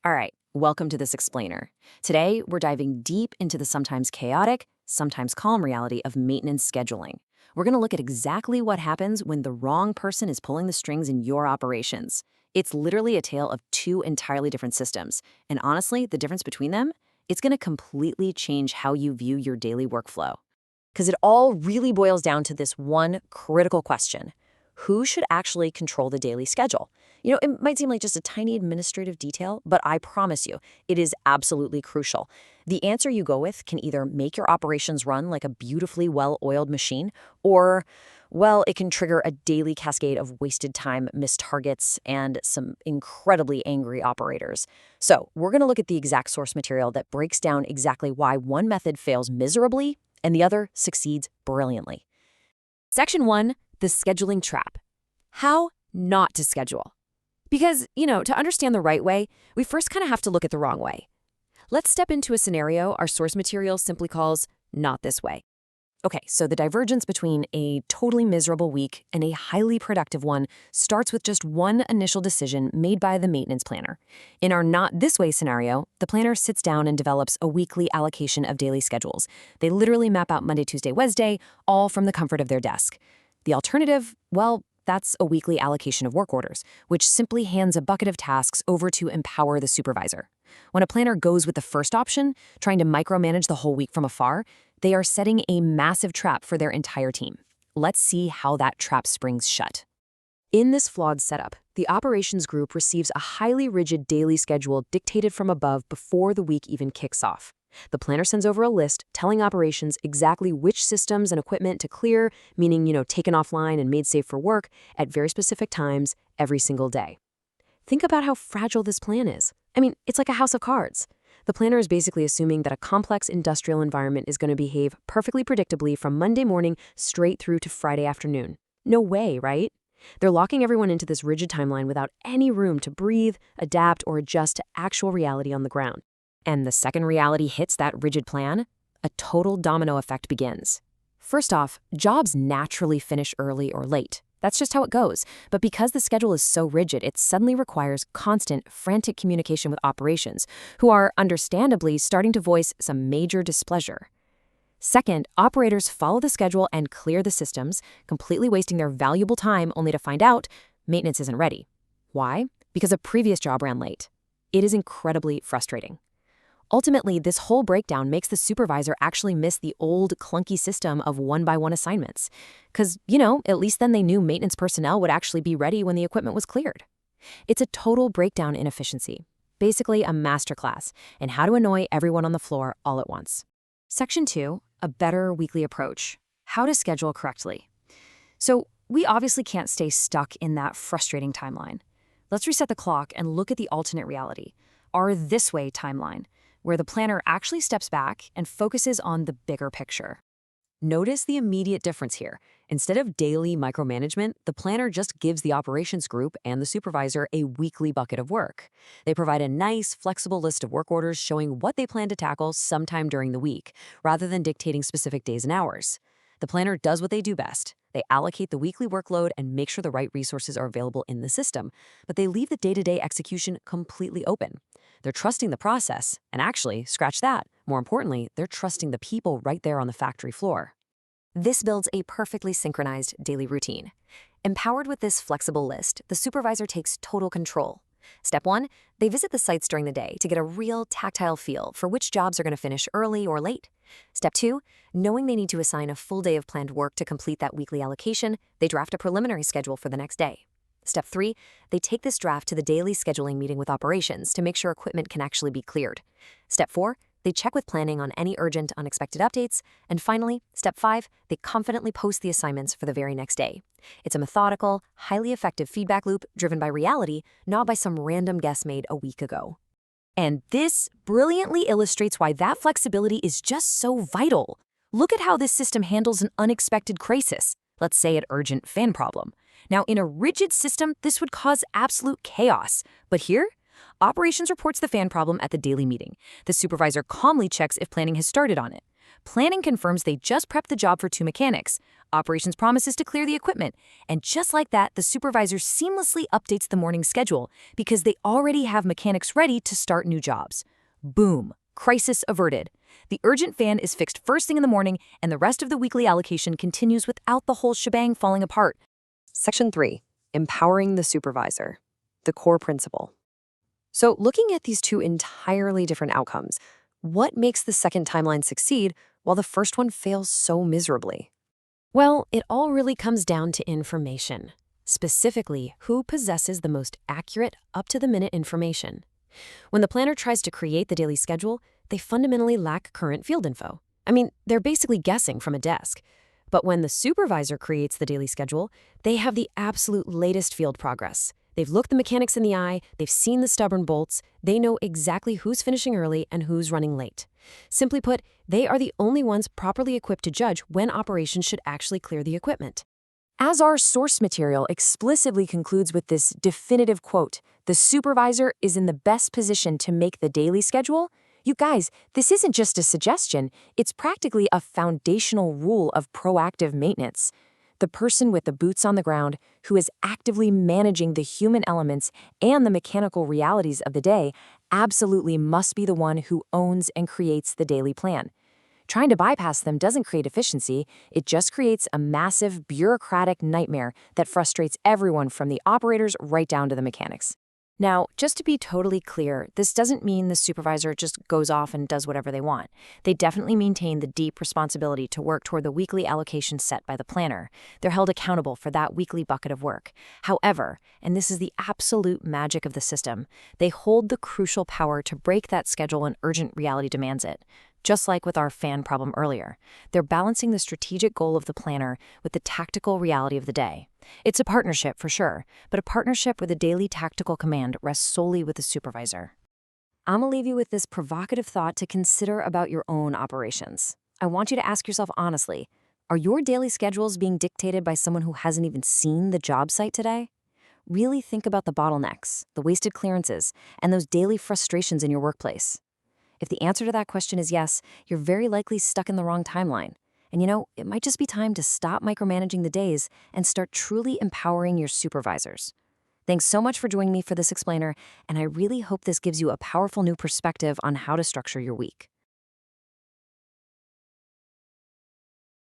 All right, welcome to this explainer. Today, we're diving deep into the sometimes chaotic, sometimes calm reality of maintenance scheduling. We're going to look at exactly what happens when the wrong person is pulling the strings in your operations. It's literally a tale of two entirely different systems. And honestly, the difference between them, it's going to completely change how you view your daily workflow. Because it all really boils down to this one critical question. Who should actually control the daily schedule? It might seem like just a tiny administrative detail, but I promise you, it is absolutely crucial. The answer you go with can either make your operations run like a beautifully well-oiled machine, or, well, it can trigger a daily cascade of wasted time, missed targets, and some incredibly angry operators. So we're going to look at the exact source material that breaks down exactly why one method fails miserably and the other succeeds brilliantly. Section 1, the scheduling trap. How not to schedule. Because, to understand the right way, we first kind of have to look at the wrong way. Let's step into a scenario our source material simply calls not this way. Okay, so the divergence between a totally miserable week and a highly productive one starts with just one initial decision made by the maintenance planner. In our not this way scenario, the planner sits down and develops a weekly allocation of daily schedules. They literally map out Monday, Tuesday, Wednesday, all from the comfort of their desk. The alternative, well, that's a weekly allocation of work orders, which simply hands a bucket of tasks over to empower the supervisor. When a planner goes with the first option, trying to micromanage the whole week from afar, they are setting a massive trap for their entire team. Let's see how that trap springs shut. In this flawed setup, the operations group receives a highly rigid daily schedule dictated from above before the week even kicks off. The planner sends over a list telling operations exactly which systems and equipment to clear, meaning, taken offline and made safe for work at very specific times every single day. Think about how fragile this plan is. It's like a house of cards. The planner is basically assuming that a complex industrial environment is going to behave perfectly predictably from Monday morning straight through to Friday afternoon. No way, right? They're locking everyone into this rigid timeline without any room to breathe, adapt, or adjust to actual reality on the ground. And the second reality hits that rigid plan, a total domino effect begins. First off, jobs naturally finish early or late. That's just how it goes. But because the schedule is so rigid, it suddenly requires constant, frantic communication with operations, who are, understandably, starting to voice some major displeasure. Second, operators follow the schedule and clear the systems, completely wasting their valuable time only to find out maintenance isn't ready. Why? Because a previous job ran late. It is incredibly frustrating. Ultimately, this whole breakdown makes the supervisor actually miss the old, clunky system of one-by-one assignments. Because, at least then they knew maintenance personnel would actually be ready when the equipment was cleared. It's a total breakdown in efficiency. Basically, a masterclass in how to annoy everyone on the floor all at once. Section 2, a better weekly approach. How to schedule correctly. So, we obviously can't stay stuck in that frustrating timeline. Let's reset the clock and look at the alternate reality, our this way timeline, where the planner actually steps back and focuses on the bigger picture. Notice the immediate difference here. Instead of daily micromanagement, the planner just gives the operations group and the supervisor a weekly bucket of work. They provide a nice, flexible list of work orders showing what they plan to tackle sometime during the week, rather than dictating specific days and hours. The planner does what they do best. They allocate the weekly workload and make sure the right resources are available in the system, but they leave the day-to-day execution completely open. They're trusting the process, and actually, scratch that, more importantly, they're trusting the people right there on the factory floor. This builds a perfectly synchronized daily routine. Empowered with this flexible list, the supervisor takes total control. Step 1, they visit the sites during the day to get a real tactile feel for which jobs are going to finish early or late. Step 2, knowing they need to assign a full day of planned work to complete that weekly allocation, they draft a preliminary schedule for the next day. Step 3, they take this draft to the daily scheduling meeting with operations to make sure equipment can actually be cleared. Step 4, they check with planning on any urgent, unexpected updates. And finally, Step 5, they confidently post the assignments for the very next day. It's a methodical, highly effective feedback loop driven by reality, not by some random guess made a week ago. And this brilliantly illustrates why that flexibility is just so vital. Look at how this system handles an unexpected crisis, let's say an urgent fan problem. Now, in a rigid system, this would cause absolute chaos. But here, operations reports the fan problem at the daily meeting. The supervisor calmly checks if planning has started on it. Planning confirms they just prepped the job for 2 mechanics. Operations promises to clear the equipment. And just like that, the supervisor seamlessly updates the morning schedule because they already have mechanics ready to start new jobs. Boom. Crisis averted. The urgent fan is fixed first thing in the morning, and the rest of the weekly allocation continues without the whole shebang falling apart. Section 3. Empowering the supervisor. The core principle. So looking at these two entirely different outcomes, what makes the second timeline succeed while the first one fails so miserably? Well, it all really comes down to information. Specifically, who possesses the most accurate, up-to-the-minute information. When the planner tries to create the daily schedule, they fundamentally lack current field info. I mean, they're basically guessing from a desk. But when the supervisor creates the daily schedule, they have the absolute latest field progress. They've looked the mechanics in the eye, they've seen the stubborn bolts, they know exactly who's finishing early and who's running late. Simply put, they are the only ones properly equipped to judge when operations should actually clear the equipment. As our source material explicitly concludes with this definitive quote, the supervisor is in the best position to make the daily schedule. You guys, this isn't just a suggestion, it's practically a foundational rule of proactive maintenance. The person with the boots on the ground, who is actively managing the human elements and the mechanical realities of the day, absolutely must be the one who owns and creates the daily plan. Trying to bypass them doesn't create efficiency, it just creates a massive bureaucratic nightmare that frustrates everyone from the operators right down to the mechanics. Now, just to be totally clear, this doesn't mean the supervisor just goes off and does whatever they want. They definitely maintain the deep responsibility to work toward the weekly allocation set by the planner. They're held accountable for that weekly bucket of work. However, and this is the absolute magic of the system, they hold the crucial power to break that schedule when urgent reality demands it. Just like with our fan problem earlier, they're balancing the strategic goal of the planner with the tactical reality of the day. It's a partnership for sure, but a partnership where the daily tactical command rests solely with the supervisor. I'm gonna leave you with this provocative thought to consider about your own operations. I want you to ask yourself honestly, are your daily schedules being dictated by someone who hasn't even seen the job site today? Really think about the bottlenecks, the wasted clearances, and those daily frustrations in your workplace. If the answer to that question is yes, you're very likely stuck in the wrong timeline. And it might just be time to stop micromanaging the days and start truly empowering your supervisors. Thanks so much for joining me for this explainer, and I really hope this gives you a powerful new perspective on how to structure your week.